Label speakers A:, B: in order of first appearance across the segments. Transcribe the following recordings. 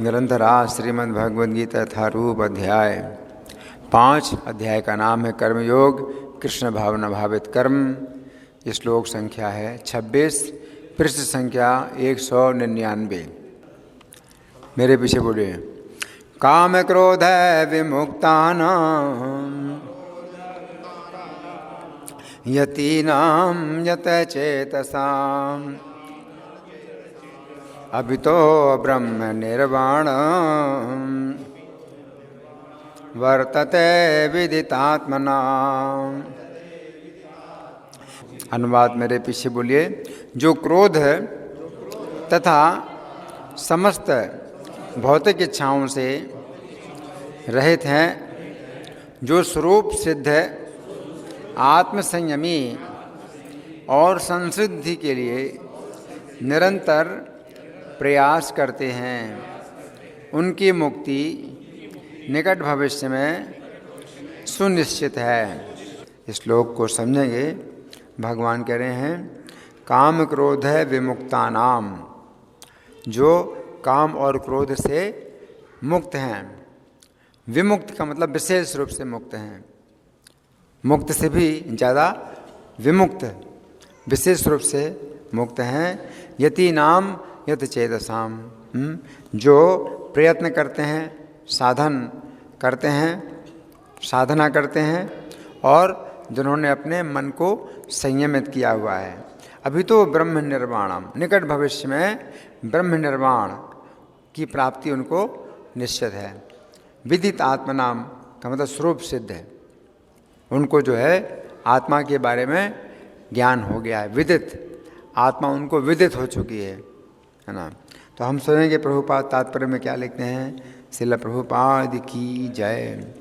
A: ग्रंथरा श्रीमद् भगवद गीता यथारूप अध्याय 5। अध्याय का नाम है कर्मयोग, कृष्ण भावना भावित कर्म। श्लोक संख्या है 26, पृष्ठ संख्या 199। मेरे पीछे बोलिए। काम क्रोध विमुक्तानां यतीनां यतचेतसाम् अभितो ब्रह्म निर्वाण वर्तते विदितात्मना। अनुवाद मेरे पीछे बोलिए। जो क्रोध तथा समस्त भौतिक इच्छाओं से रहित हैं, जो स्वरूप सिद्ध आत्मसंयमी और संसिद्धि के लिए निरंतर प्रयास करते हैं, उनकी मुक्ति निकट भविष्य में सुनिश्चित है। इस श्लोक को समझेंगे। भगवान कह रहे हैं काम क्रोध है विमुक्तानाम, जो काम और क्रोध से मुक्त हैं। विमुक्त का मतलब विशेष रूप से मुक्त हैं, मुक्त से भी ज़्यादा विमुक्त, विशेष रूप से मुक्त हैं। यतीनाम यत चेतसाम, जो प्रयत्न करते हैं, साधन करते हैं, साधना करते हैं और जिन्होंने अपने मन को संयमित किया हुआ है। अभी तो ब्रह्म निर्वाणम, निकट भविष्य में ब्रह्म निर्वाण की प्राप्ति उनको निश्चित है। विदित आत्मनाम का मतलब स्वरूप सिद्ध है, उनको जो है आत्मा के बारे में ज्ञान हो गया है। विदित आत्मा उनको विदित हो चुकी है ना। तो हम सुनेंगे प्रभुपाद तात्पर्य में क्या लिखते हैं। श्रील प्रभुपाद की जय।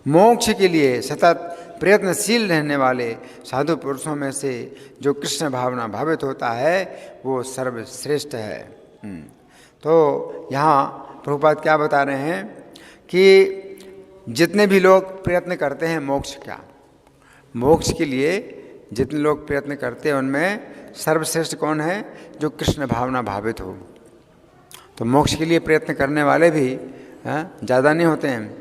A: मोक्ष के लिए सतत प्रयत्नशील रहने वाले साधु पुरुषों में से जो कृष्ण भावना भावित होता है वो सर्वश्रेष्ठ है। तो यहाँ प्रभुपाद क्या बता रहे हैं कि जितने भी लोग प्रयत्न करते हैं मोक्ष का, मोक्ष के लिए जितने लोग प्रयत्न करते हैं उनमें सर्वश्रेष्ठ कौन है? जो कृष्ण भावना भावित हो। तो मोक्ष के लिए प्रयत्न करने वाले भी ज़्यादा नहीं होते हैं।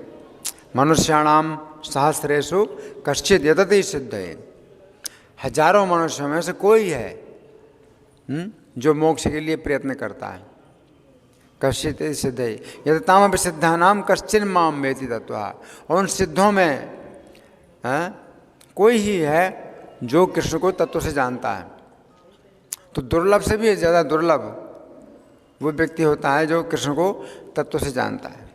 A: मनुष्याणाम सहस्रेषु कश्चित् यतते सिद्धये, हजारों मनुष्यों में से कोई है जो मोक्ष के लिए प्रयत्न करता है। कश्चित् सिद्धये यततामपि सिद्धानाम कश्चिन् माम वेति तत्वा। और उन सिद्धों में कोई ही है जो कृष्ण को तत्व से जानता है। तो दुर्लभ से भी ज़्यादा दुर्लभ वो व्यक्ति होता है जो कृष्ण को तत्व से जानता है।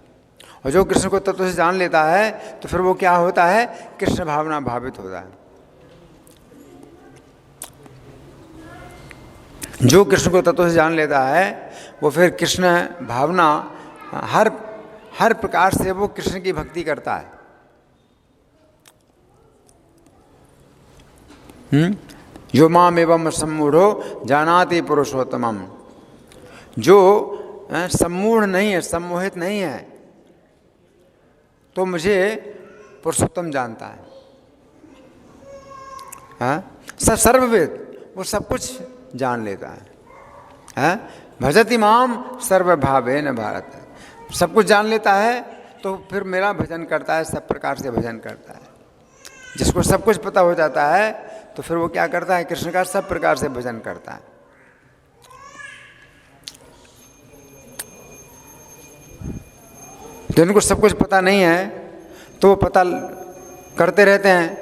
A: और जो कृष्ण को तत्व से जान लेता है तो फिर वो क्या होता है? कृष्ण भावना भावित होता है। जो कृष्ण को तत्व से जान लेता है वो फिर कृष्ण भावना हर प्रकार से वो कृष्ण की भक्ति करता है। यो माम एवं सम्मूढ़ो जानाति पुरुषोत्तमम, जो सम्मूढ़ नहीं है, सम्मोहित नहीं है, तो मुझे पुरुषोत्तम जानता है। सर्ववेद, वो सब कुछ जान लेता है। भजति माम सर्वभावेन भारत, सब कुछ जान लेता है तो फिर मेरा भजन करता है, सब प्रकार से भजन करता है। जिसको सब कुछ पता हो जाता है तो फिर वो क्या करता है? कृष्ण का सब प्रकार से भजन करता है। जिनको सब कुछ पता नहीं है तो वो पता करते रहते हैं,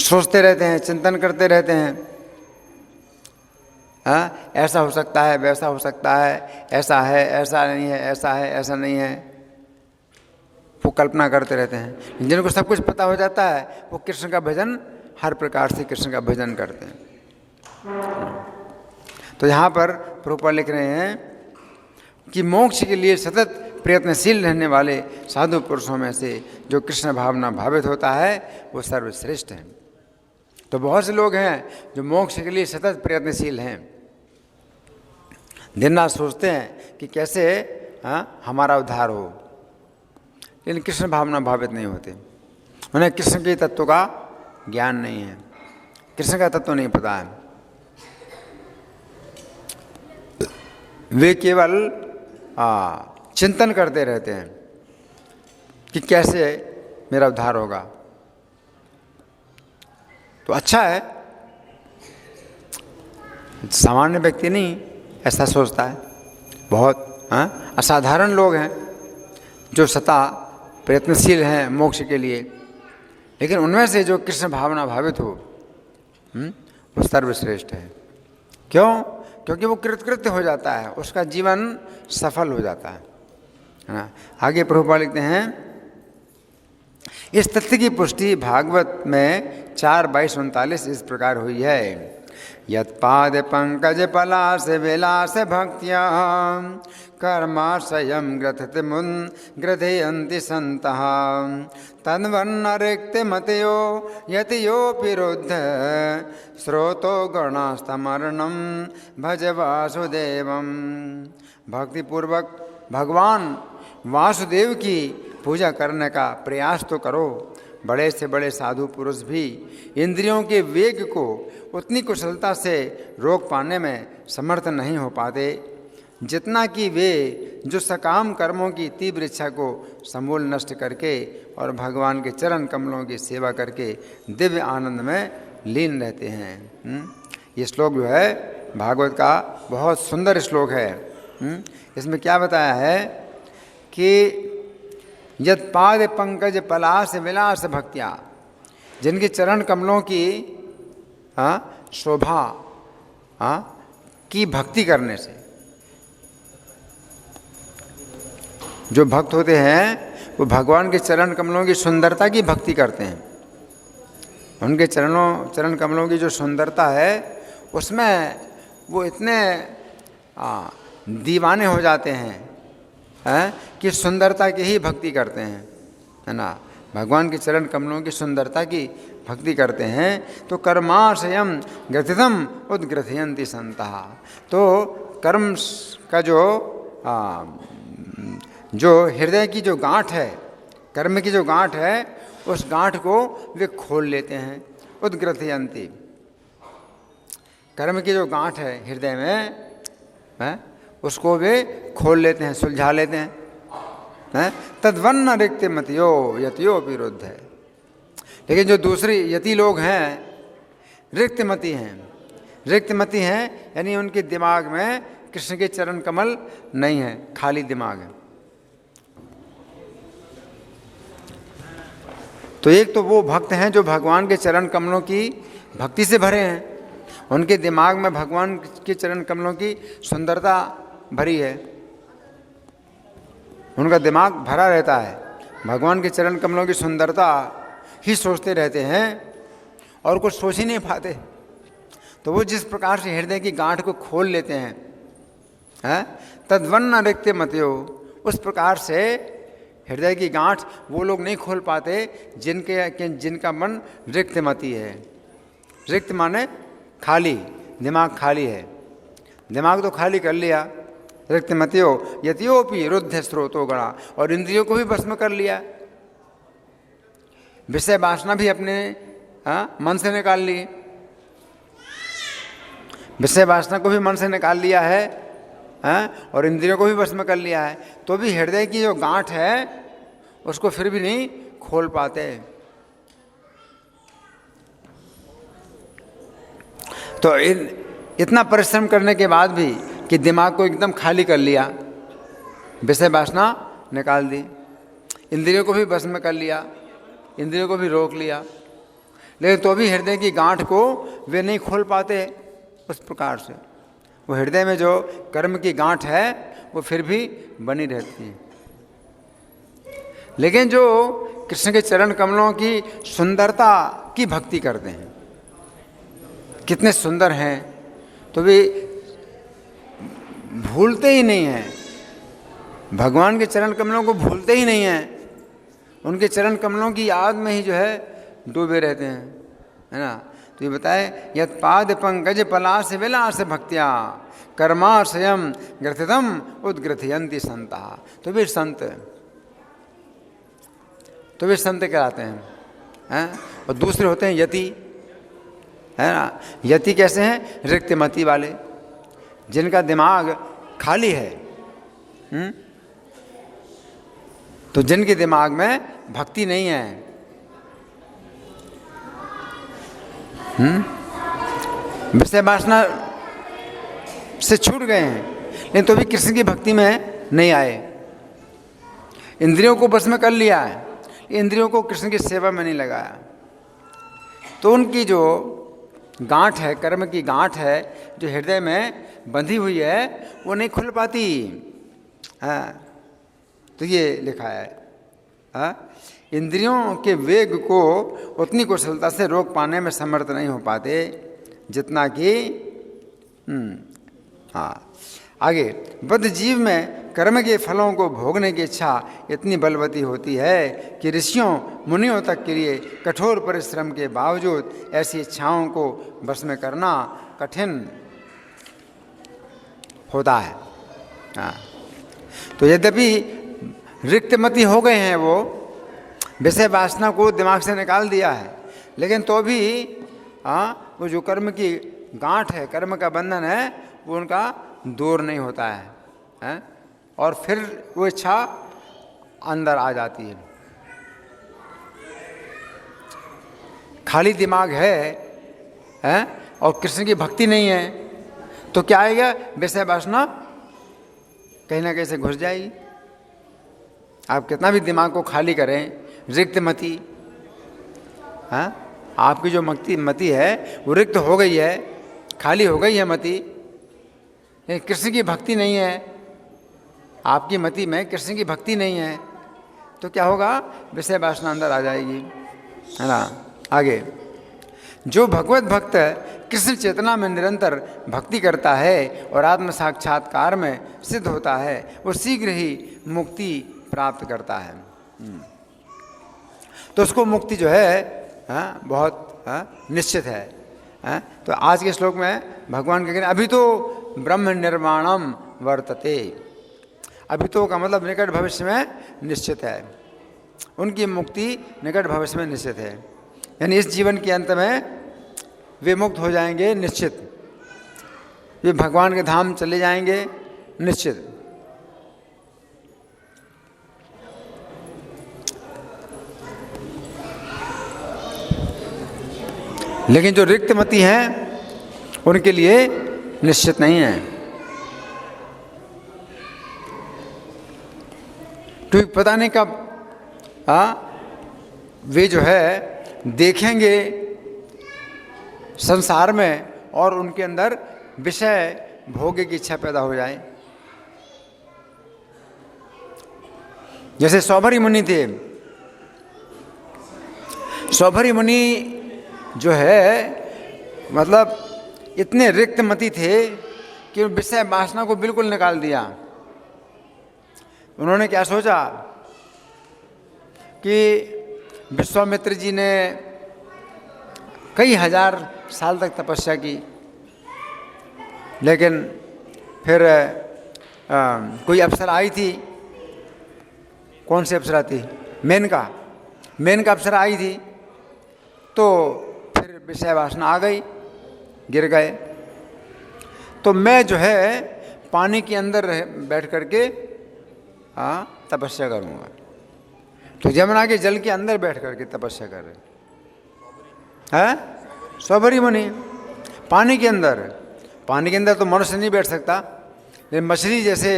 A: सोचते रहते हैं, चिंतन करते रहते हैं। ऐसा हो सकता है, वैसा हो सकता है, ऐसा है, ऐसा नहीं है, ऐसा है, ऐसा नहीं है, वो कल्पना करते रहते हैं। जिनको सब कुछ पता हो जाता है वो कृष्ण का भजन, हर प्रकार से कृष्ण का भजन करते हैं। तो यहाँ पर प्रभुपाद लिख रहे हैं कि मोक्ष के लिए सतत प्रयत्नशील रहने वाले साधु पुरुषों में से जो कृष्ण भावना भावित होता है वो सर्वश्रेष्ठ है। तो बहुत से लोग हैं जो मोक्ष के लिए सतत प्रयत्नशील हैं, दिन रात सोचते हैं कि कैसे हमारा उद्धार हो, लेकिन कृष्ण भावना भावित नहीं होते। उन्हें कृष्ण के तत्व का ज्ञान नहीं है, कृष्ण का तत्व नहीं पता है। वे केवल चिंतन करते रहते हैं कि कैसे मेरा उद्धार होगा। तो अच्छा है, सामान्य व्यक्ति नहीं ऐसा सोचता है। बहुत असाधारण लोग हैं जो सदा प्रयत्नशील हैं मोक्ष के लिए, लेकिन उनमें से जो कृष्ण भावना भावित हो वो सर्वश्रेष्ठ है। क्यों? क्योंकि वो कृतकृत्य हो जाता है, उसका जीवन सफल हो जाता है ना। आगे प्रभुपाद लिखते हैं, इस तथ्य की पुष्टि भागवत में 4:22-39 इस प्रकार हुई है। यत्पाद पंकज पलास विलास भक्त्या कर्माशयं ग्रथयन्ति सन्तः तन्वन्न रिक्तमतयो यतियोऽपि रुद्ध स्रोतो गणास्तमर्णं भज वासुदेवं। भक्तिपूर्वक भगवान वासुदेव की पूजा करने का प्रयास तो करो। बड़े से बड़े साधु पुरुष भी इंद्रियों के वेग को उतनी कुशलता से रोक पाने में समर्थ नहीं हो पाते जितना कि वे जो सकाम कर्मों की तीव्र इच्छा को समूल नष्ट करके और भगवान के चरण कमलों की सेवा करके दिव्य आनंद में लीन रहते हैं। ये श्लोक जो है भागवत का बहुत सुंदर श्लोक है। इसमें क्या बताया है कि यत्पाद पंकज पलास विलास भक्त्या, जिनके चरण कमलों की शोभा की भक्ति करने से, जो भक्त होते हैं वो भगवान के चरण कमलों की सुंदरता की भक्ति करते हैं। उनके चरण कमलों की जो सुंदरता है उसमें वो इतने दीवाने हो जाते हैं कि सुंदरता की ही भक्ति करते हैं, है ना। भगवान के चरण कमलों की सुंदरता की भक्ति करते हैं तो कर्माशयम ग्रथितम उद्ग्रथयन्ति सन्तः। तो कर्म का जो हृदय की जो गांठ है, कर्म की जो गांठ है, उस गांठ को वे खोल लेते हैं। उद्ग्रथयन्ति, कर्म की जो गांठ है हृदय में उसको वे खोल लेते हैं, सुलझा लेते हैं। तद्वन्न रिक्तमतयो यतियोऽपि रुद्ध है। लेकिन जो दूसरी यति लोग हैं रिक्तमती हैं। रिक्तमती हैं यानी उनके दिमाग में कृष्ण के चरण कमल नहीं है, खाली दिमाग है। तो एक तो वो भक्त हैं जो भगवान के चरण कमलों की भक्ति से भरे हैं, उनके दिमाग में भगवान के चरण कमलों की सुंदरता भरी है, उनका दिमाग भरा रहता है, भगवान के चरण कमलों की सुंदरता ही सोचते रहते हैं और कुछ सोच ही नहीं पाते। तो वो जिस प्रकार से हृदय की गांठ को खोल लेते हैं तद्वन्न रिक्तमतयो, उस प्रकार से हृदय की गांठ वो लोग नहीं खोल पाते जिनका मन रिक्तमती है। रिक्त माने खाली, दिमाग खाली है, दिमाग तो खाली कर लिया। रिक्तमतयो यतियोऽपि रुद्ध स्रोतो गणा, और इंद्रियों को भी भस्म कर लिया, विषय वासना भी अपने मन से निकाल ली, विषय वासना को भी मन से निकाल लिया है और इंद्रियों को भी भस्म कर लिया है। तो भी हृदय की जो गांठ है उसको फिर भी नहीं खोल पाते। तो इतना परिश्रम करने के बाद भी कि दिमाग को एकदम खाली कर लिया, विषय वासना निकाल दी, इंद्रियों को भी भस्म कर लिया, इंद्रियों को भी रोक लिया, लेकिन तो भी हृदय की गांठ को वे नहीं खोल पाते। उस प्रकार से वो हृदय में जो कर्म की गांठ है वो फिर भी बनी रहती है। लेकिन जो कृष्ण के चरण कमलों की सुंदरता की भक्ति करते हैं, कितने सुंदर हैं, तो वे भूलते ही नहीं हैं, भगवान के चरण कमलों को भूलते ही नहीं हैं, उनके चरण कमलों की याद में ही जो है डूबे रहते हैं, है ना। तो ये बताए यत्पाद पंकज पलास विलास भक्त्या कर्माशयम ग्रथितम उद्ग्रथयन्ति सन्तः। तो वे संत कहलाते हैं। और दूसरे होते हैं यति, है ना। यति कैसे हैं? रिक्तमति वाले, जिनका दिमाग खाली है, तो जिनके दिमाग में भक्ति नहीं है, विषय वासना से छूट गए हैं, लेकिन तो भी कृष्ण की भक्ति में नहीं आए, इंद्रियों को बस में कर लिया है, इंद्रियों को कृष्ण की सेवा में नहीं लगाया, तो उनकी जो गांठ है, कर्म की गांठ है जो हृदय में बंधी हुई है, वो नहीं खुल पाती। हाँ, तो ये लिखा है, इंद्रियों के वेग को उतनी कुशलता से रोक पाने में समर्थ नहीं हो पाते जितना कि आगे बद्ध जीव में कर्म के फलों को भोगने की इच्छा इतनी बलवती होती है कि ऋषियों मुनियों तक के लिए कठोर परिश्रम के बावजूद ऐसी इच्छाओं को बस में करना कठिन होता है। तो यद्यपि रिक्तमती हो गए हैं, वो विषय वासना को दिमाग से निकाल दिया है, लेकिन तो भी वो जो कर्म की गांठ है, कर्म का बंधन है, वो उनका दूर नहीं होता है, और फिर वो इच्छा अंदर आ जाती है। खाली दिमाग है और कृष्ण की भक्ति नहीं है, तो क्या आएगा? विषय वासना कहीं ना कहीं से घुस जाएगी। आप कितना भी दिमाग को खाली करें, रिक्त मति, आपकी जो मति है वो रिक्त हो गई है, खाली हो गई है मति, कृष्ण की भक्ति नहीं है, आपकी मति में कृष्ण की भक्ति नहीं है, तो क्या होगा? विषय वासना अंदर आ जाएगी, है ना। आगे, जो भगवत भक्त कृष्ण चेतना में निरंतर भक्ति करता है और आत्म साक्षात्कार में सिद्ध होता है, वो शीघ्र ही मुक्ति प्राप्त करता है। तो उसको मुक्ति जो है बहुत निश्चित है। तो आज के श्लोक में भगवान कहते हैं अभी तो ब्रह्म निर्माणम वर्तते, अभी तो का मतलब निकट भविष्य में निश्चित है, उनकी मुक्ति निकट भविष्य में निश्चित है, यानी इस जीवन के अंत में वे मुक्त हो जाएंगे निश्चित, वे भगवान के धाम चले जाएंगे निश्चित। लेकिन जो रिक्तमती हैं उनके लिए निश्चित नहीं है, तो पता नहीं कब वे जो है देखेंगे संसार में और उनके अंदर विषय भोग की इच्छा पैदा हो जाए। जैसे सौभरी मुनि थे, सौभरी मुनि जो है मतलब इतने रिक्तमती थे कि विषय वासना को बिल्कुल निकाल दिया। उन्होंने क्या सोचा कि विश्वामित्र जी ने कई हजार साल तक तपस्या की, लेकिन फिर कोई अप्सरा आई थी। कौन सी अप्सरा थी? मेनका अप्सरा आई थी, तो फिर विषय वासना आ गई, गिर गए। तो मैं जो है पानी के अंदर बैठ करके तपस्या करूँगा। तो यमुना के जल के अंदर बैठ करके तपस्या कर रहे हैं सौभरी मुनि, पानी के अंदर तो मनुष्य नहीं बैठ सकता, लेकिन मछली जैसे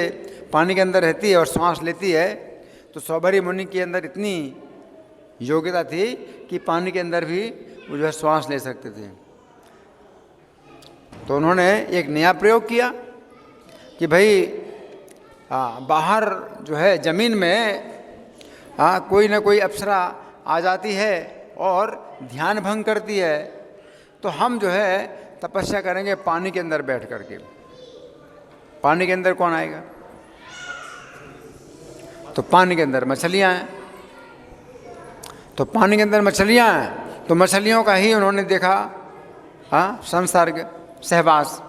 A: पानी के अंदर रहती है और श्वास लेती है, तो सौभरी मुनि के अंदर इतनी योग्यता थी कि पानी के अंदर भी वो जो है श्वास ले सकते थे। तो उन्होंने एक नया प्रयोग किया कि भाई बाहर जो है ज़मीन में कोई ना कोई अप्सरा आ जाती है और ध्यान भंग करती है, तो हम जो है तपस्या करेंगे पानी के अंदर बैठ करके। पानी के अंदर कौन आएगा? तो पानी के अंदर मछलियाँ हैं, तो पानी के अंदर मछलियाँ हैं, तो मछलियों का ही उन्होंने देखा संसर्ग, सहवास,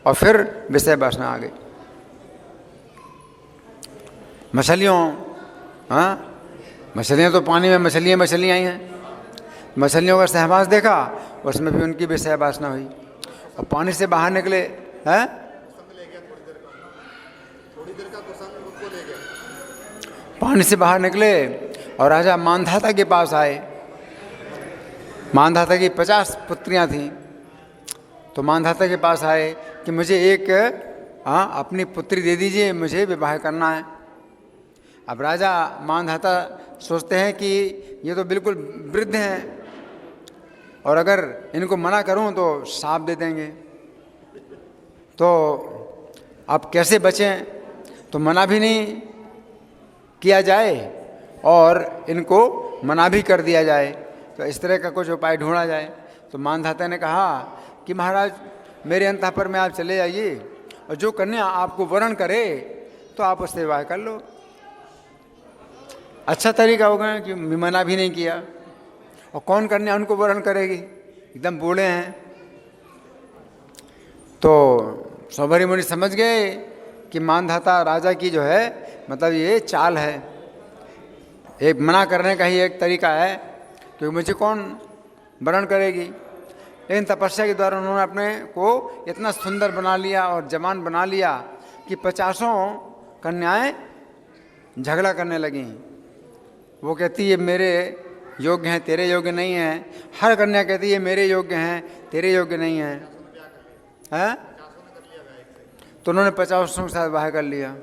A: और फिर विषय वासना आ गई। मछलियाँ तो पानी में मछलियाँ ही हैं, मछलियों का सहवास देखा, उसमें भी उनकी विषय वासना हुई, और पानी से बाहर निकले हैं। पानी से बाहर निकले और राजा मांधाता के पास आए। मांधाता की 50 पुत्रियां थीं, तो मांधाता के पास आए कि मुझे एक अपनी पुत्री दे दीजिए, मुझे विवाह करना है। अब राजा मांधाता सोचते हैं कि ये तो बिल्कुल वृद्ध हैं और अगर इनको मना करूं तो शाप दे देंगे, तो अब कैसे बचें, तो मना भी नहीं किया जाए और इनको मना भी कर दिया जाए, तो इस तरह का कुछ उपाय ढूंढा जाए। तो मांधाता ने कहा कि महाराज मेरे अंतःपुर में आप चले जाइए और जो कन्या आपको वरण करे तो आप उससे विवाह कर लो। अच्छा तरीका होगा कि मना भी नहीं किया। और कौन कन्या उनको वरण करेगी, एकदम बूढ़े हैं। तो सौभरी मुनि समझ गए कि मांधाता राजा की जो है मतलब ये चाल है, एक मना करने का ही एक तरीका है, क्योंकि मुझे कौन वरण करेगी। लेकिन तपस्या के द्वारा उन्होंने अपने को इतना सुंदर बना लिया और जवान बना लिया कि 50 कन्याएं झगड़ा करने लगीं। वो कहती है मेरे योग्य हैं, तेरे योग्य नहीं हैं। हर कन्या कहती है मेरे योग्य हैं, तेरे योग्य नहीं हैं, हैं? तो उन्होंने 50 के साथ विवाह कर लिया।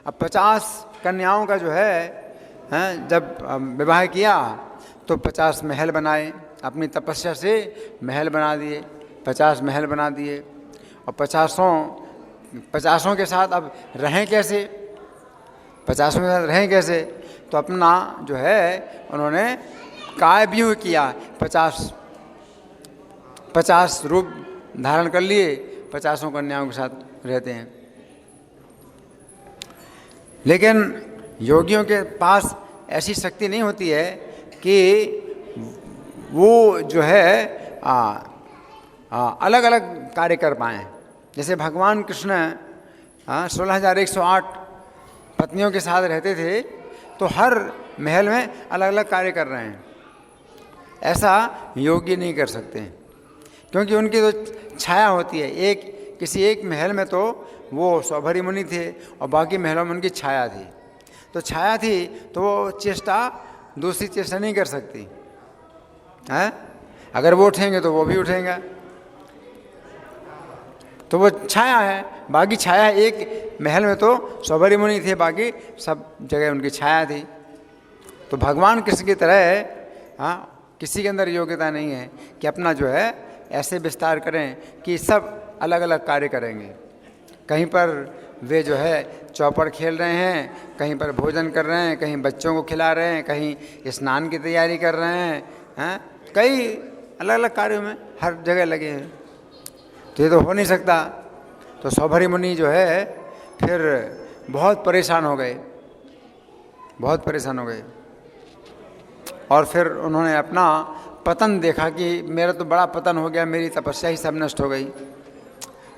A: अब 50 कन्याओं का जो है जब विवाह किया तो 50 महल बनाए, अपनी तपस्या से महल बना दिए, 50 महल बना दिए। और 50 के साथ अब रहें कैसे, 50 के साथ रहें कैसे, तो अपना जो है उन्होंने काय व्यूह किया। 50 रूप धारण कर लिए, 50 कन्याओं के साथ रहते हैं। लेकिन योगियों के पास ऐसी शक्ति नहीं होती है कि वो जो है अलग अलग कार्य कर पाएँ। जैसे भगवान कृष्ण 16,108 पत्नियों के साथ रहते थे, तो हर महल में अलग अलग कार्य कर रहे हैं। ऐसा योगी नहीं कर सकते, क्योंकि उनकी तो छाया होती है। किसी एक महल में तो वो सौभरी मुनि थे और बाकी महलों में उनकी छाया थी। तो छाया थी तो वो चेष्टा दूसरी चेष्टा नहीं कर सकती है। अगर वो उठेंगे तो वो भी उठेंगे, तो वो छाया है। बाकी छाया एक महल में तो सौभरी मुनि थे, बाकी सब जगह उनकी छाया थी। तो भगवान कृष्ण की तरह किसी के अंदर योग्यता नहीं है कि अपना जो है ऐसे विस्तार करें कि सब अलग अलग कार्य करेंगे। कहीं पर वे जो है चौपड़ खेल रहे हैं, कहीं पर भोजन कर रहे हैं, कहीं बच्चों को खिला रहे हैं, कहीं स्नान की तैयारी कर रहे हैं, कई अलग अलग कार्यों में हर जगह लगे हैं। तो ये तो हो नहीं सकता। तो सौभरी मुनि जो है फिर बहुत परेशान हो गए, बहुत परेशान हो गए। और फिर उन्होंने अपना पतन देखा कि मेरा तो बड़ा पतन हो गया, मेरी तपस्या ही सब नष्ट हो गई।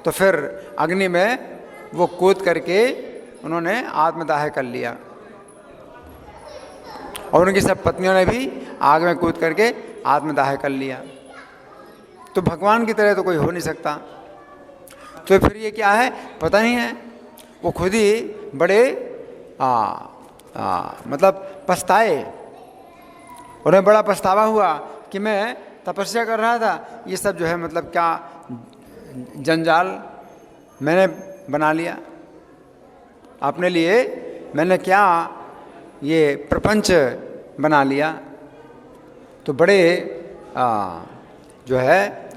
A: तो फिर अग्नि में वो कूद करके उन्होंने आत्मदाह कर लिया, और उनकी सब पत्नियों ने भी आग में कूद करके आत्मदाह कर लिया। तो भगवान की तरह तो कोई हो नहीं सकता। तो फिर ये क्या है पता नहीं है। वो खुद ही बड़े मतलब पछताए, उन्हें बड़ा पछतावा हुआ कि मैं तपस्या कर रहा था, ये सब जो है मतलब क्या जंजाल मैंने बना लिया अपने लिए, मैंने क्या ये प्रपंच बना लिया। तो बड़े जो है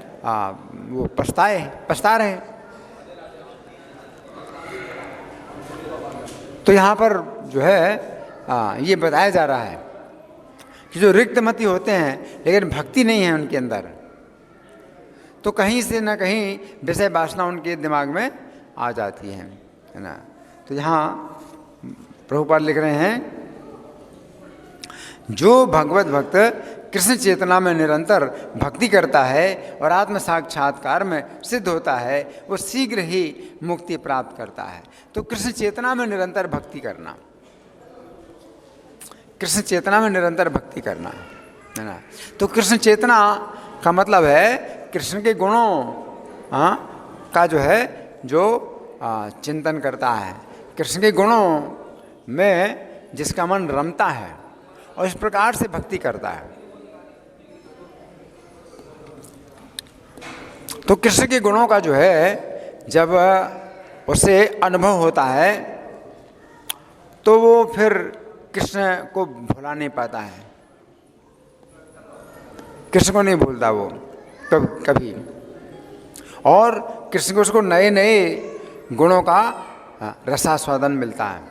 A: वो पछता रहे। तो यहाँ पर जो है ये बताया जा रहा है कि जो रिक्तमती होते हैं लेकिन भक्ति नहीं है उनके अंदर, तो कहीं से न कहीं विषय वासना उनके दिमाग में आ जाती है ना। तो यहाँ प्रभुपाद लिख रहे हैं, जो भगवत भक्त कृष्ण चेतना में निरंतर भक्ति करता है और आत्म साक्षात्कार में सिद्ध होता है, वो शीघ्र ही मुक्ति प्राप्त करता है। तो कृष्ण चेतना में निरंतर भक्ति करना, कृष्ण चेतना में निरंतर भक्ति करना है ना। तो कृष्ण चेतना का मतलब है कृष्ण के गुणों का जो है जो चिंतन करता है, कृष्ण के गुणों में जिसका मन रमता है और इस प्रकार से भक्ति करता है। तो कृष्ण के गुणों का जो है जब उसे अनुभव होता है तो वो फिर कृष्ण को भुला नहीं पाता है, कृष्ण को नहीं भूलता वो कभी। और कृष्ण को उसको नए नए गुणों का रसास्वादन मिलता है,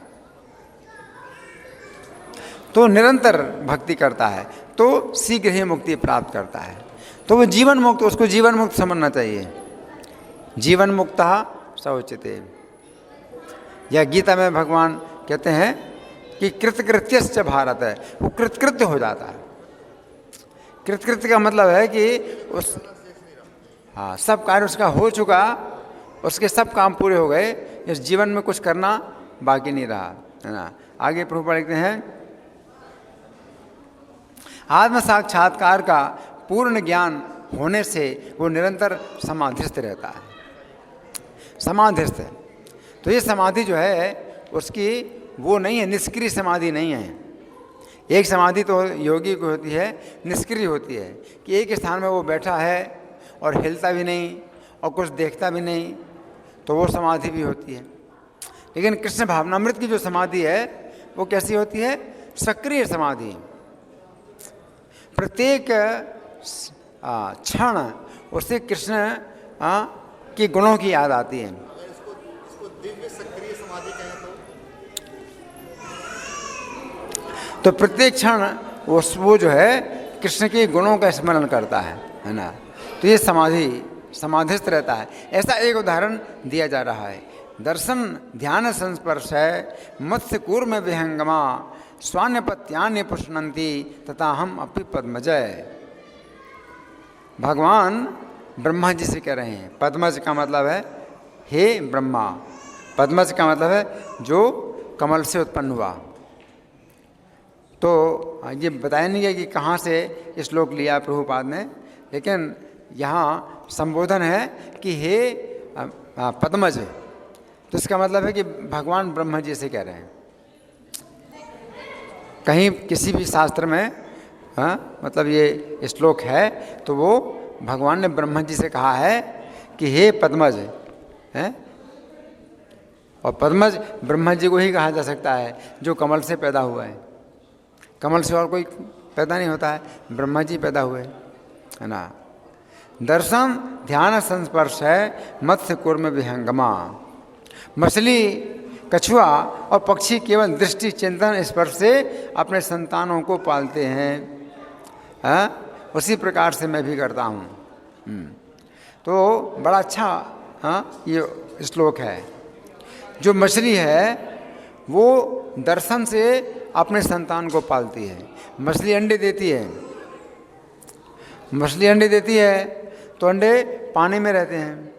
A: तो निरंतर भक्ति करता है तो शीघ्र ही मुक्ति प्राप्त करता है। तो वो जीवन मुक्त, उसको जीवन मुक्त समझना चाहिए। जीवन मुक्तः स उच्यते। या गीता में भगवान कहते हैं कि कृतकृत्यश्च भारत है, वो कृतकृत्य हो जाता है। कृतकृत्य का मतलब है कि उस सब कार्य उसका हो चुका, उसके सब काम पूरे हो गए, इस जीवन में कुछ करना बाकी नहीं रहा, है ना। आगे प्रभुपाद लिखते हैं, आत्म साक्षात्कार का पूर्ण ज्ञान होने से वो निरंतर समाधिस्थ रहता है। समाधिस्थ है तो ये समाधि जो है उसकी वो नहीं है, निष्क्रिय समाधि नहीं है। एक समाधि तो योगी को होती है, निष्क्रिय होती है कि एक स्थान में वो बैठा है और हिलता भी नहीं और कुछ देखता भी नहीं, तो वो समाधि भी होती है। लेकिन कृष्ण भावनामृत की जो समाधि है वो कैसी होती है? सक्रिय समाधि। प्रत्येक क्षण उससे कृष्ण के गुणों की याद आती है।
B: इसको दिव्य सक्रिय समाधि कहें
A: तो प्रत्येक क्षण वो जो है कृष्ण के गुणों का स्मरण करता है ना। तो ये समाधिस्थ रहता है। ऐसा एक उदाहरण दिया जा रहा है, दर्शन ध्यान संस्पर्श है मत्स्य कूर्म विहंगमा स्वान्यपत्यान्य पुष्णंती तथा हम अपि पद्मजय। भगवान ब्रह्मा जी से कह रहे हैं, पद्मज का मतलब है हे ब्रह्मा, पद्मज का मतलब है जो कमल से उत्पन्न हुआ। तो ये बताया नहीं गया कि कहाँ से ये श्लोक लिया प्रभुपाद ने, लेकिन यहाँ संबोधन है कि हे पद्मज, तो इसका मतलब है कि भगवान ब्रह्मा जी से कह रहे हैं। कहीं किसी भी शास्त्र में मतलब ये श्लोक है तो वो भगवान ने ब्रह्मा जी से कहा है कि हे पद्मज है। और पद्मज ब्रह्मा जी को ही कहा जा सकता है जो कमल से पैदा हुआ है। कमल से और कोई पैदा नहीं होता है, ब्रह्मा जी पैदा हुए, है ना। दर्शन ध्यान संस्पर्श है मत्स्य कूर्म विहंगमा। मछली कछुआ और पक्षी केवल दृष्टि चिंतन स्पर्श से अपने संतानों को पालते हैं, उसी प्रकार से मैं भी करता हूँ। तो बड़ा अच्छा ये श्लोक है। जो मछली है वो दर्शन से अपने संतान को पालती है। मछली अंडे देती है, मछली अंडे देती है तो अंडे पानी में रहते हैं,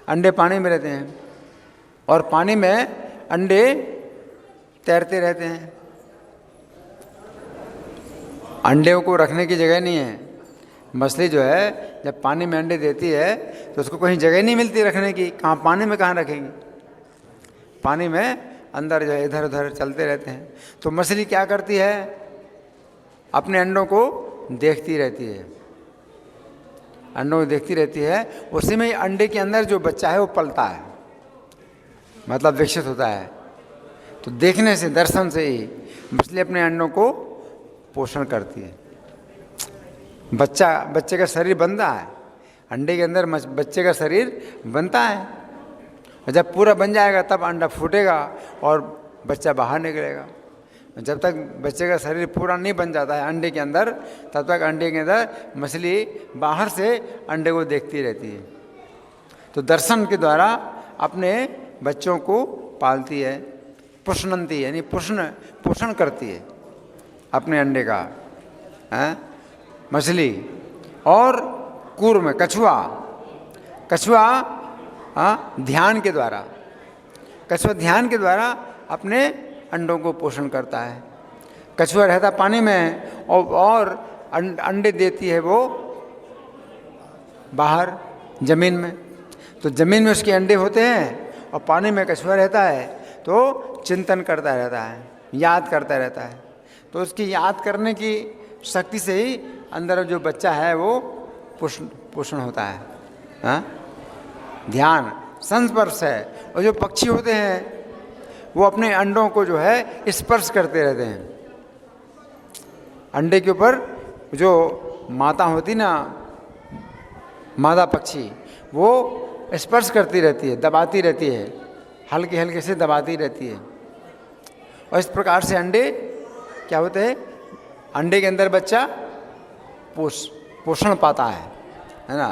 A: अंडे पानी में रहते हैं और पानी में अंडे तैरते रहते हैं। अंडे को रखने की जगह नहीं है। मछली जो है जब पानी में अंडे देती है तो उसको कहीं जगह नहीं मिलती रखने की, कहाँ पानी में कहाँ रखेंगी। पानी में अंदर जो है इधर उधर चलते रहते हैं। तो मछली क्या करती है? अपने अंडों को देखती रहती है, अंडों को देखती रहती है। उसी में अंडे के अंदर जो बच्चा है वो पलता है, मतलब विकसित होता है। तो देखने से, दर्शन से ही मछली अपने अंडों को पोषण करती है। बच्चे का शरीर बनता है, अंडे के अंदर बच्चे का शरीर बनता है। और जब पूरा बन जाएगा तब अंडा फूटेगा और बच्चा बाहर निकलेगा। जब तक बच्चे का शरीर पूरा नहीं बन जाता है अंडे के अंदर, तब तक अंडे के अंदर मछली बाहर से अंडे को देखती रहती है। तो दर्शन के द्वारा अपने बच्चों को पालती है, पुष्णंती यानी पोषण करती है अपने अंडे का मछली। और कूर्म कछुआ ध्यान के द्वारा अपने अंडों को पोषण करता है। कछुआ रहता पानी में और अंडे देती है वो बाहर ज़मीन में। तो ज़मीन में उसके अंडे होते हैं और पानी में कछुआ रहता है। तो चिंतन करता रहता है, याद करता रहता है। तो उसकी याद करने की शक्ति से ही अंदर जो बच्चा है वो पोषण होता है। हाँ? ध्यान संस्पर्श है। और जो पक्षी होते हैं वो अपने अंडों को जो है स्पर्श करते रहते हैं। अंडे के ऊपर जो माता होती ना, मादा पक्षी, वो स्पर्श करती रहती है, दबाती रहती है, हल्के हल्के से दबाती रहती है। और इस प्रकार से अंडे क्या होते हैं, अंडे के अंदर बच्चा पोषण पाता है ना।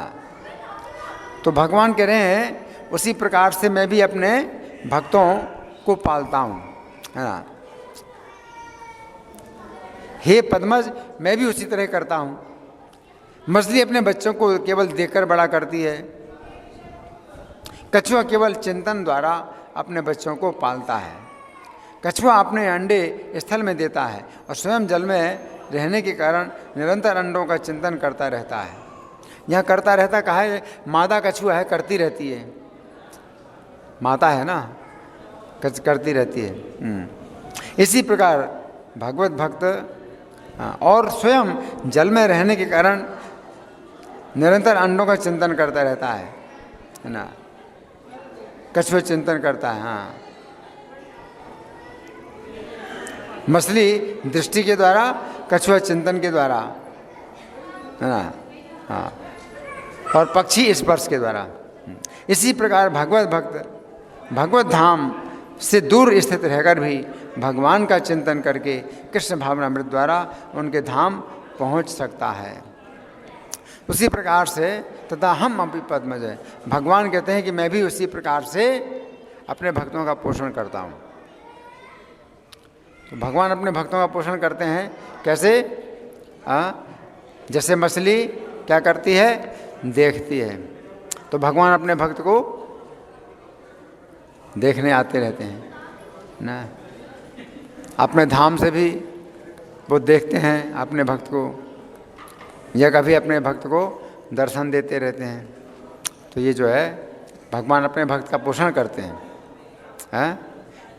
A: तो भगवान कह रहे हैं उसी प्रकार से मैं भी अपने भक्तों को पालता हूँ, है ना। हे पद्मज, मैं भी उसी तरह करता हूँ। मछली अपने बच्चों को केवल देखकर बड़ा करती है, कछुआ केवल चिंतन द्वारा अपने बच्चों को पालता है। कछुआ अपने अंडे स्थल में देता है और स्वयं जल में रहने के कारण निरंतर अंडों का चिंतन करता रहता है। यहाँ करता रहता कहा है, मादा कछुआ है, करती रहती है, माता है ना, करती रहती है। इसी प्रकार भगवत भक्त और स्वयं जल में रहने के कारण निरंतर अंडों का चिंतन करता रहता है ना। कछुआ चिंतन करता है। हाँ, मछली दृष्टि के द्वारा, कछुआ चिंतन के द्वारा, है ना। हाँ, और पक्षी स्पर्श के द्वारा। इसी प्रकार भगवत भक्त भगवत धाम से दूर स्थित रहकर भी भगवान का चिंतन करके कृष्ण भावनामृत द्वारा उनके धाम पहुंच सकता है। उसी प्रकार से तथा हम अपि पद्मज, भगवान कहते हैं कि मैं भी उसी प्रकार से अपने भक्तों का पोषण करता हूँ। तो भगवान अपने भक्तों का पोषण करते हैं कैसे? जैसे मछली क्या करती है, देखती है, तो भगवान अपने भक्त को देखने आते रहते हैं ना। अपने धाम से भी वो देखते हैं अपने भक्त को, या कभी अपने भक्त को दर्शन देते रहते हैं। तो ये जो है भगवान अपने भक्त का पोषण करते हैं।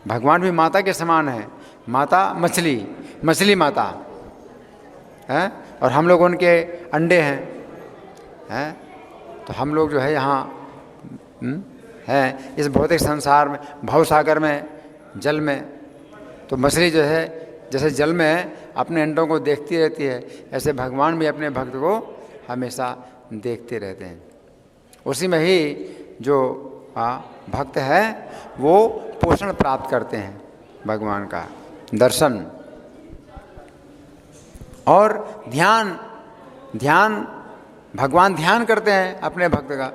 A: भगवान भी माता के समान है, माता मछली, मछली माता है, और हम लोग उनके अंडे हैं। तो हम लोग जो है यहाँ हैं इस भौतिक संसार में, भवसागर में, जल में। तो मछली जो है जैसे जल में अपने अंडों को देखती रहती है, ऐसे भगवान भी अपने भक्त को हमेशा देखते रहते हैं। उसी में ही जो भक्त है वो पोषण प्राप्त करते हैं भगवान का दर्शन। और ध्यान, भगवान ध्यान करते हैं अपने भक्त का।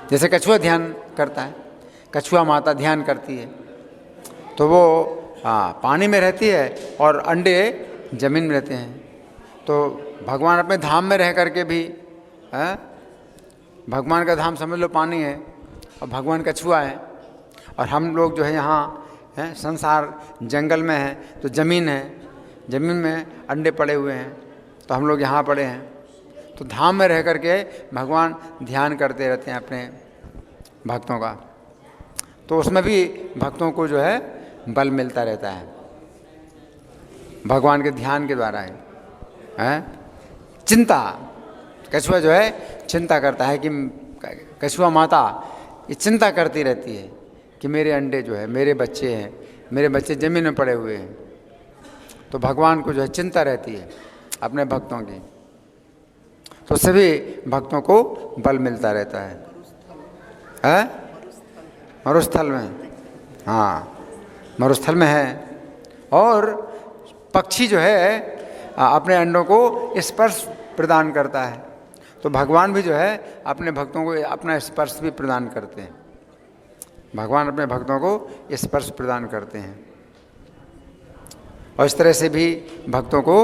A: जैसे कछुआ ध्यान करता है, कछुआ माता ध्यान करती है, तो वो पानी में रहती है और अंडे जमीन में रहते हैं। तो भगवान अपने धाम में रह करके भी, भगवान का धाम समझ लो पानी है और भगवान कछुआ है, और हम लोग जो है यहाँ हैं संसार जंगल में है, तो ज़मीन है, ज़मीन में अंडे पड़े हुए हैं, तो हम लोग यहाँ पड़े हैं। तो धाम में रह करके भगवान ध्यान करते रहते हैं अपने भक्तों का। तो उसमें भी भक्तों को जो है बल मिलता रहता है भगवान के ध्यान के द्वारा है। चिंता, कछुआ जो है चिंता करता है कि कछुआ माता ये चिंता करती रहती है कि मेरे अंडे जो है, मेरे बच्चे हैं, मेरे बच्चे ज़मीन में पड़े हुए हैं। तो भगवान को जो है चिंता रहती है अपने भक्तों की, तो सभी भक्तों को बल मिलता रहता है। मरुस्थल में, हाँ मरुस्थल में है। और पक्षी जो है अपने अंडों को स्पर्श प्रदान करता है, तो भगवान भी जो है अपने भक्तों को अपना स्पर्श भी प्रदान करते हैं। भगवान अपने भक्तों को स्पर्श प्रदान करते हैं, और इस तरह से भी भक्तों को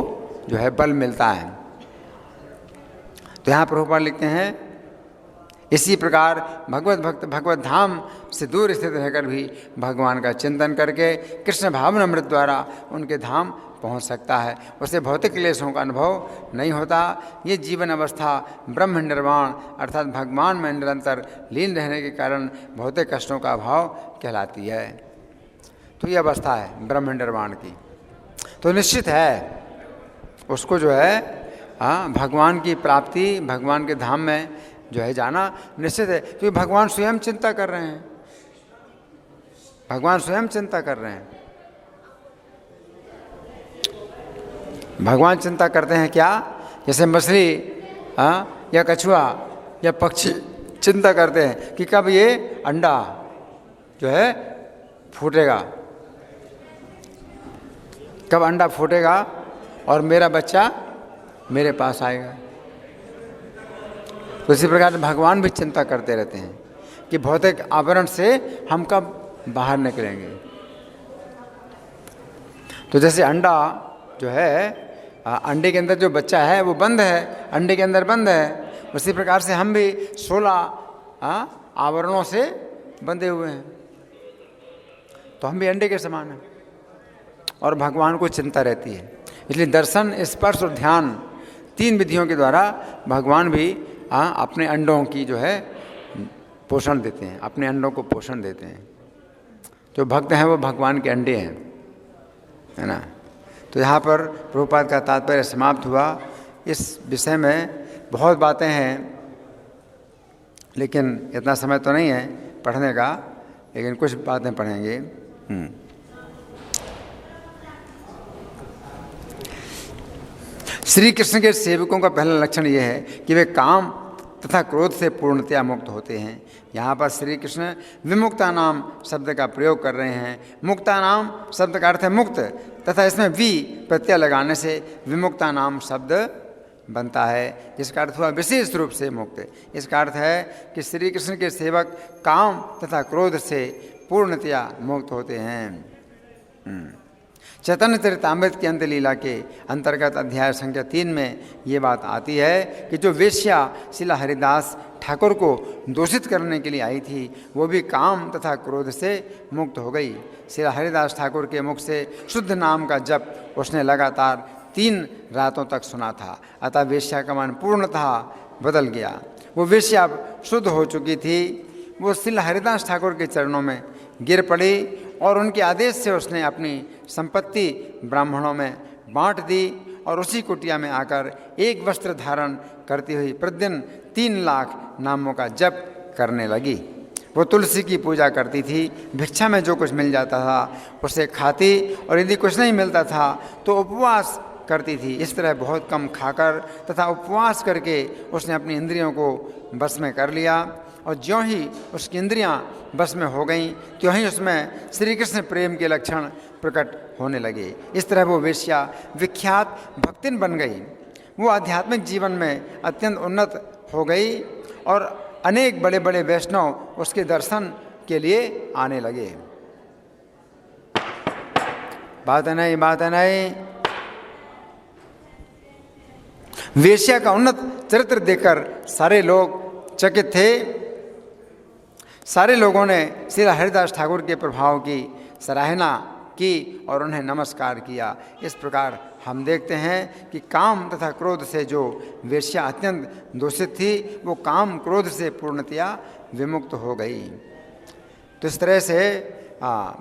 A: जो है बल मिलता है। तो यहाँ प्रभुपाद लिखते हैं, इसी प्रकार भगवत भक्त भगवत धाम से दूर स्थित रहकर भी भगवान का चिंतन करके कृष्ण भावनामृत द्वारा उनके धाम पहुंच सकता है, उसे भौतिक क्लेशों का अनुभव नहीं होता। ये जीवन अवस्था ब्रह्म निर्वाण अर्थात भगवान में निरंतर लीन रहने के कारण भौतिक कष्टों का अभाव कहलाती है। तो ये अवस्था है ब्रह्म निर्वाण की। तो निश्चित है उसको जो है भगवान की प्राप्ति, भगवान के धाम में जो है जाना निश्चित है, क्योंकि भगवान स्वयं चिंता कर रहे हैं, भगवान स्वयं चिंता कर रहे हैं। भगवान चिंता करते हैं क्या? जैसे मछली या कछुआ या पक्षी चिंता करते हैं कि कब ये अंडा जो है फूटेगा, कब अंडा फूटेगा और मेरा बच्चा मेरे पास आएगा। तो इसी प्रकार भगवान भी चिंता करते रहते हैं कि भौतिक आवरण से हम कब बाहर निकलेंगे। तो जैसे अंडा जो है, अंडे के अंदर जो बच्चा है वो बंद है, अंडे के अंदर बंद है, उसी प्रकार से हम भी 16 आवरणों से बंधे हुए हैं। तो हम भी अंडे के समान हैं और भगवान को चिंता रहती है। इसलिए दर्शन, स्पर्श और ध्यान 3 विधियों के द्वारा भगवान भी अपने अंडों की जो है पोषण देते हैं, अपने अंडों को पोषण देते हैं। जो भक्त हैं वो भगवान के अंडे हैं, है ना। तो यहाँ पर प्रभुपाद का तात्पर्य समाप्त हुआ। इस विषय में बहुत बातें हैं, लेकिन इतना समय तो नहीं है पढ़ने का, लेकिन कुछ बातें पढ़ेंगे। श्री कृष्ण के सेवकों का पहला लक्षण यह है कि वे काम तथा क्रोध से पूर्णतया मुक्त होते हैं। यहाँ पर श्री कृष्ण विमुक्ता नाम शब्द का प्रयोग कर रहे हैं। मुक्ता नाम शब्द का अर्थ है मुक्त, तथा इसमें वी प्रत्यय लगाने से विमुक्ता नाम शब्द बनता है, जिसका अर्थ हुआ विशेष रूप से मुक्त। इसका अर्थ है कि श्री कृष्ण के सेवक काम तथा क्रोध से पूर्णतया मुक्त होते हैं। चैतन्य चरितामृत की अंत लीला के अंतर्गत अध्याय संख्या 3 में ये बात आती है कि जो वेश्या शिला हरिदास ठाकुर को दूषित करने के लिए आई थी, वो भी काम तथा क्रोध से मुक्त हो गई। शिला हरिदास ठाकुर के मुख से शुद्ध नाम का जप उसने लगातार 3 रातों तक सुना था, अतः वेश्या का मन पूर्णतः बदल गया। वो वेश्या शुद्ध हो चुकी थी। वो शिला हरिदास ठाकुर के चरणों में गिर पड़ी और उनके आदेश से उसने अपनी संपत्ति ब्राह्मणों में बांट दी और उसी कुटिया में आकर एक वस्त्र धारण करती हुई प्रतिदिन 3 लाख नामों का जप करने लगी। वो तुलसी की पूजा करती थी, भिक्षा में जो कुछ मिल जाता था उसे खाती, और यदि कुछ नहीं मिलता था तो उपवास करती थी। इस तरह बहुत कम खाकर तथा उपवास करके उसने अपनी इंद्रियों को बस में कर लिया, और ज्यों ही उसकी इंद्रियां बस में हो गईं त्यों ही उसमें श्री कृष्ण प्रेम के लक्षण प्रकट होने लगे। इस तरह वो वेश्या विख्यात भक्तिन बन गई। वो आध्यात्मिक जीवन में अत्यंत उन्नत हो गई और अनेक बड़े बड़े वैष्णव उसके दर्शन के लिए आने लगे। बात नहीं, बात नहीं। वेश्या का उन्नत चरित्र देखकर सारे लोग चकित थे। सारे लोगों ने श्री हरिदास ठाकुर के प्रभाव की सराहना की और उन्हें नमस्कार किया। इस प्रकार हम देखते हैं कि काम तथा क्रोध से जो वेश्या अत्यंत दूषित थी, वो काम क्रोध से पूर्णतया विमुक्त हो गई। तो इस तरह से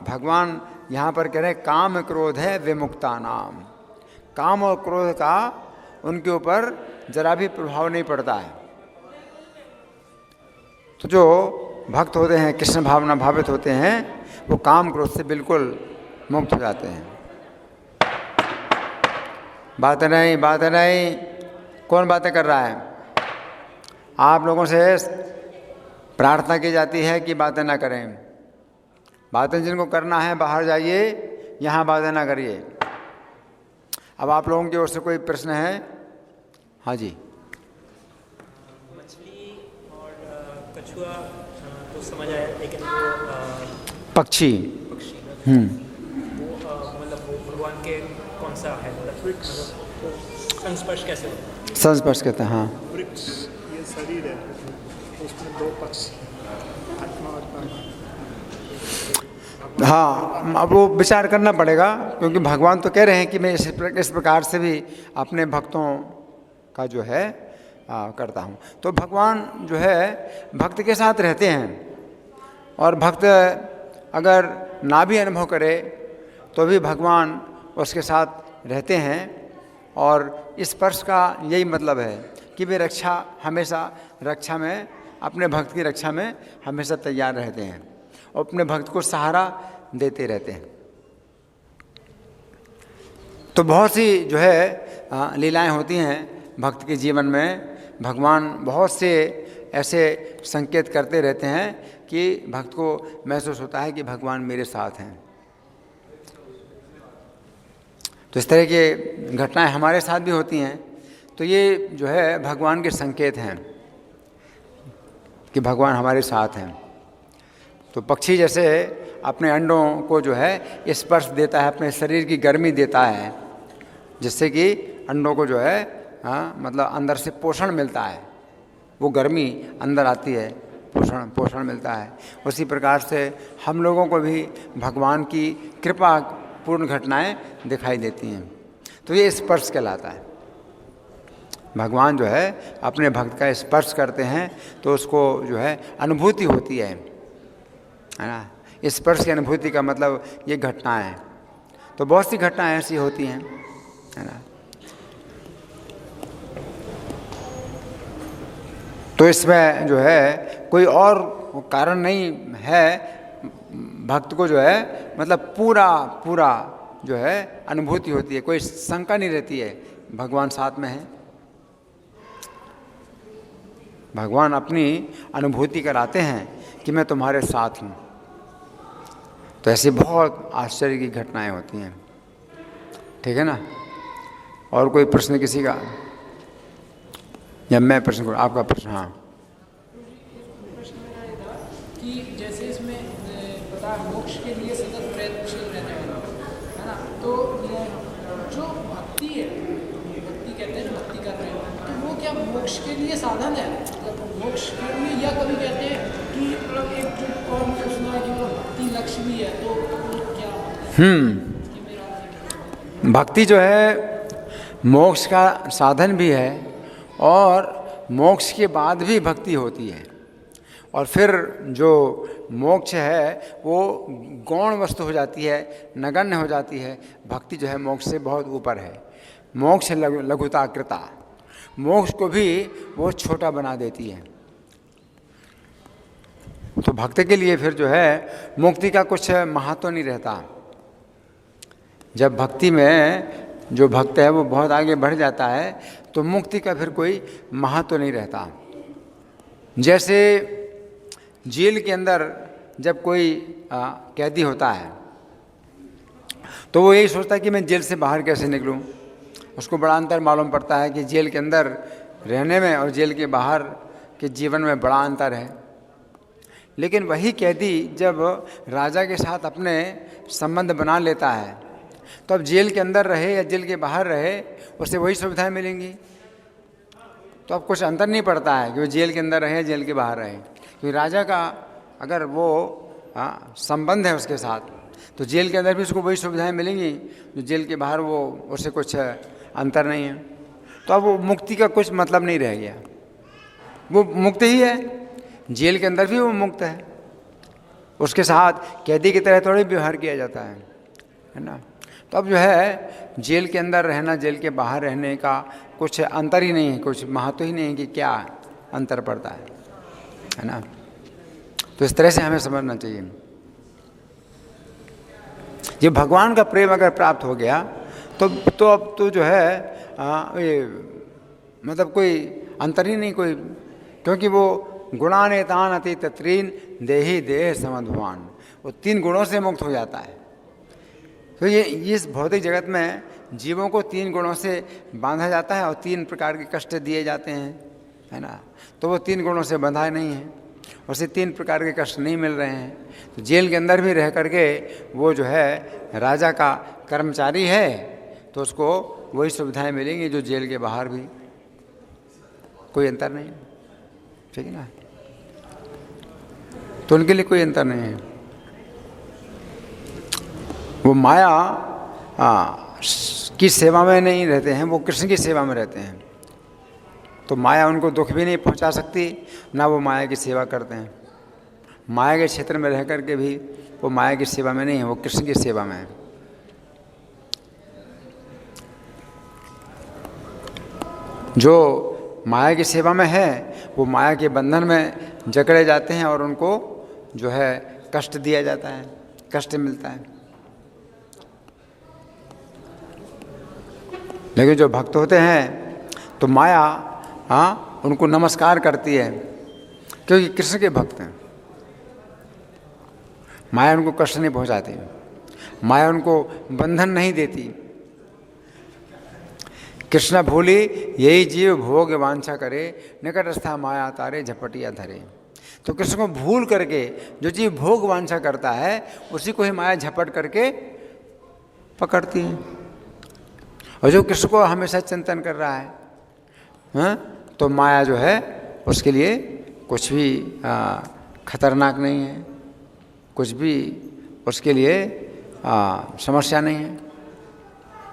A: भगवान यहाँ पर कह रहे हैं काम क्रोध है विमुक्ता नाम। काम और क्रोध का उनके ऊपर जरा भी प्रभाव नहीं पड़ता है। तो जो भक्त होते हैं, कृष्ण भावना भावित होते हैं, वो काम क्रोध से बिल्कुल मुक्त हो जाते हैं। बात नहीं, बात नहीं। कौन बातें कर रहा है? आप लोगों से प्रार्थना की जाती है कि बातें ना करें। बातें जिनको करना है बाहर जाइए, यहाँ बातें ना करिए। अब आप लोगों की ओर से कोई प्रश्न है? हाँ जी।
C: मछली और कछुआ तो समझ आया, लेकिन वो
A: पक्षी
C: वो मतलब वो भगवान के कौन सा है, मतलब संस्पर्श कैसे होता है?
A: संस्पर्श कहते हैं। हाँ,
B: वृक्ष ये शरीर है, उसमें 2 पक्ष, आत्मा और प्राण।
A: हाँ, अब वो विचार करना पड़ेगा, क्योंकि भगवान तो कह रहे हैं कि मैं इस प्रकार से भी अपने भक्तों का जो है करता हूँ। तो भगवान जो है भक्त के साथ रहते हैं, और भक्त अगर ना भी अनुभव करे तो भी भगवान उसके साथ रहते हैं। और स्पर्श का यही मतलब है कि वे रक्षा में अपने भक्त की रक्षा में हमेशा तैयार रहते हैं और अपने भक्त को सहारा देते रहते हैं। तो बहुत सी जो है लीलाएं होती हैं भक्त के जीवन में। भगवान बहुत से ऐसे संकेत करते रहते हैं कि भक्त को महसूस होता है कि भगवान मेरे साथ हैं। तो इस तरह की घटनाएं हमारे साथ भी होती हैं। तो ये जो है भगवान के संकेत हैं कि भगवान हमारे साथ हैं। तो पक्षी जैसे अपने अंडों को जो है स्पर्श देता है, अपने शरीर की गर्मी देता है, जिससे कि अंडों को जो है मतलब अंदर से पोषण मिलता है, वो गर्मी अंदर आती है, पोषण मिलता है। उसी प्रकार से हम लोगों को भी भगवान की कृपा पूर्ण घटनाएं दिखाई देती हैं। तो ये स्पर्श कहलाता है। भगवान जो है अपने भक्त का स्पर्श करते हैं तो उसको जो है अनुभूति होती है ना। स्पर्श की अनुभूति का मतलब ये घटनाएं हैं। तो बहुत सी घटनाएं ऐसी होती हैं, है ना। तो इसमें जो है कोई और कारण नहीं है, भक्त को जो है मतलब पूरा जो है अनुभूति होती है, कोई शंका नहीं रहती है भगवान साथ में है। भगवान अपनी अनुभूति कराते हैं कि मैं तुम्हारे साथ हूँ। तो ऐसी बहुत आश्चर्य की घटनाएं होती हैं, ठीक है ना। और कोई प्रश्न किसी का, या मैं प्रश्न करूँ? आपका प्रश्न। हाँ,
D: कि जैसे इसमें पता मोक्ष के लिए सतत प्रयत्नशील रहने वाला है ना, तो जो भक्ति है, भक्ति कहते हैं भक्ति कर रहे हैं, तो वो क्या मोक्ष के लिए साधन है? मोक्ष के लिए, या कभी कहते हैं कि मतलब एक जो और सुना है कि वो भक्ति लक्ष्य भी है, तो क्या?
A: भक्ति जो है मोक्ष का साधन भी है, और मोक्ष के बाद भी भक्ति होती है। और फिर जो मोक्ष है वो गौण वस्तु हो जाती है, नगण्य हो जाती है। भक्ति जो है मोक्ष से बहुत ऊपर है। मोक्ष लघुता कृता, मोक्ष को भी वो छोटा बना देती है। तो भक्त के लिए फिर जो है मुक्ति का कुछ महत्व नहीं रहता। जब भक्ति में जो भक्त है वो बहुत आगे बढ़ जाता है तो मुक्ति का फिर कोई महत्व नहीं रहता। जैसे जेल के अंदर जब कोई कैदी होता है तो वो यही सोचता है कि मैं जेल से बाहर कैसे निकलूं। उसको बड़ा अंतर मालूम पड़ता है कि जेल के अंदर रहने में और जेल के बाहर के जीवन में बड़ा अंतर है। लेकिन वही कैदी जब राजा के साथ अपने संबंध बना लेता है तो अब जेल के अंदर रहे या जेल के बाहर रहे उसे वही सुविधाएं मिलेंगी। तो अब कुछ अंतर नहीं पड़ता है कि वो जेल के अंदर रहे जेल के बाहर रहे, क्योंकि राजा का अगर वो संबंध है उसके साथ तो जेल के अंदर भी उसको वही सुविधाएं मिलेंगी जो जेल के बाहर वो उससे कुछ अंतर नहीं है। तो अब वो मुक्ति का कुछ मतलब नहीं रह गया। वो मुक्त ही है, जेल के अंदर भी वो मुक्त है। उसके साथ कैदी की तरह थोड़ी व्यवहार किया जाता है ना। तो अब जो है जेल के अंदर रहना जेल के बाहर रहने का कुछ अंतर ही नहीं है, कुछ महत्व ही नहीं है कि क्या अंतर पड़ता है ना। तो इस तरह से हमें समझना चाहिए। ये भगवान का प्रेम अगर प्राप्त हो गया तो अब तो जो है मतलब कोई अंतर ही नहीं कोई, क्योंकि वो गुणानेतान अति तत्रीन देही देह समध्वान, वो 3 गुणों से मुक्त हो जाता है। तो ये इस भौतिक जगत में जीवों को 3 गुणों से बांधा जाता है और 3 प्रकार के कष्ट दिए जाते हैं, है ना। तो वो 3 गुणों से बंधा नहीं है, उसे 3 प्रकार के कष्ट नहीं मिल रहे हैं। तो जेल के अंदर भी रह करके वो जो है राजा का कर्मचारी है तो उसको वही सुविधाएं मिलेंगी जो जेल के बाहर भी, कोई अंतर नहीं, ठीक है ना। तो उनके लिए कोई अंतर नहीं है। वो माया की सेवा में नहीं रहते हैं, वो कृष्ण की सेवा में रहते हैं। तो माया उनको दुख भी नहीं पहुंचा सकती, ना वो माया की सेवा करते हैं। माया के क्षेत्र में रह कर के भी वो माया की सेवा में नहीं है, वो कृष्ण की सेवा में है। जो माया की सेवा में है वो माया के बंधन में जकड़े जाते हैं और उनको जो है कष्ट दिया जाता है, कष्ट मिलता है। लेकिन जो भक्त होते हैं तो माया उनको नमस्कार करती है, क्योंकि कृष्ण के भक्त हैं। माया उनको कष्ट नहीं पहुंचाती, माया उनको बंधन नहीं देती। कृष्ण भूली यही जीव भोग वांछा करे, निकटस्था माया तारे झपटिया धरे। तो कृष्ण को भूल करके जो जीव भोग वांछा करता है उसी को ही माया झपट करके पकड़ती है। और जो कृष्ण को हमेशा चिंतन कर रहा है तो माया जो है उसके लिए कुछ भी खतरनाक नहीं है, कुछ भी उसके लिए समस्या नहीं है।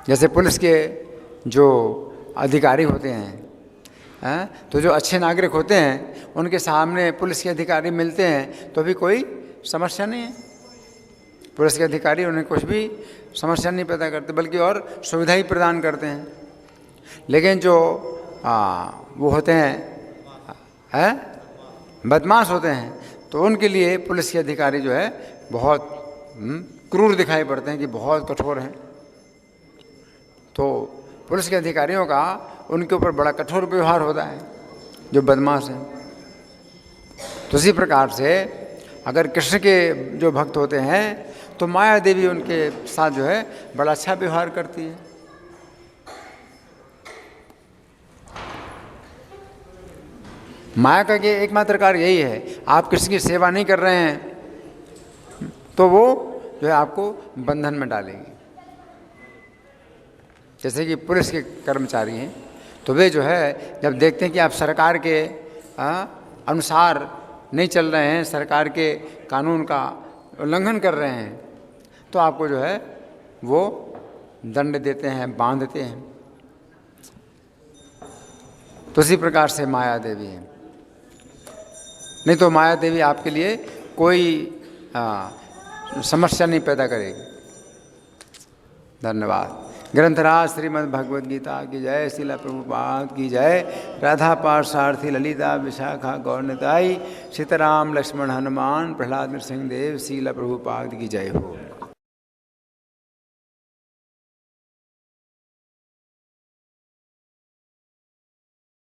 A: जैसे पुलिस के जो अधिकारी होते हैं तो जो अच्छे नागरिक होते हैं उनके सामने पुलिस के अधिकारी मिलते हैं तो भी कोई समस्या नहीं है। पुलिस के अधिकारी उन्हें कुछ भी समस्या नहीं पैदा करते, बल्कि और सुविधा ही प्रदान करते हैं। लेकिन जो वो होते हैं बदमाश होते हैं तो उनके लिए पुलिस के अधिकारी जो है बहुत क्रूर दिखाई पड़ते हैं कि बहुत कठोर हैं। तो पुलिस के अधिकारियों का उनके ऊपर बड़ा कठोर व्यवहार होता है जो बदमाश हैं। तो इसी प्रकार से अगर कृष्ण के जो भक्त होते हैं तो माया देवी उनके साथ जो है बड़ा अच्छा व्यवहार करती है। माया का ये एकमात्र कार्य यही है, आप कृष्ण की सेवा नहीं कर रहे हैं तो वो जो है आपको बंधन में डालेंगे। जैसे कि पुलिस के कर्मचारी हैं तो वे जो है जब देखते हैं कि आप सरकार के अनुसार नहीं चल रहे हैं, सरकार के कानून का उल्लंघन कर रहे हैं, तो आपको जो है वो दंड देते हैं, बांधते हैं। तो इसी प्रकार से माया देवी है। नहीं तो माया देवी आपके लिए कोई समस्या नहीं पैदा करेगी। धन्यवाद। ग्रंथराज श्रीमद् भगवद गीता की जय, श्रील प्रभुपाद की जय, राधा पार्षार्थी ललिता विशाखा गौरनिताई, सीताराम लक्ष्मण हनुमान प्रहलाद नृसिंह देव, श्रील प्रभुपाद की जय हो।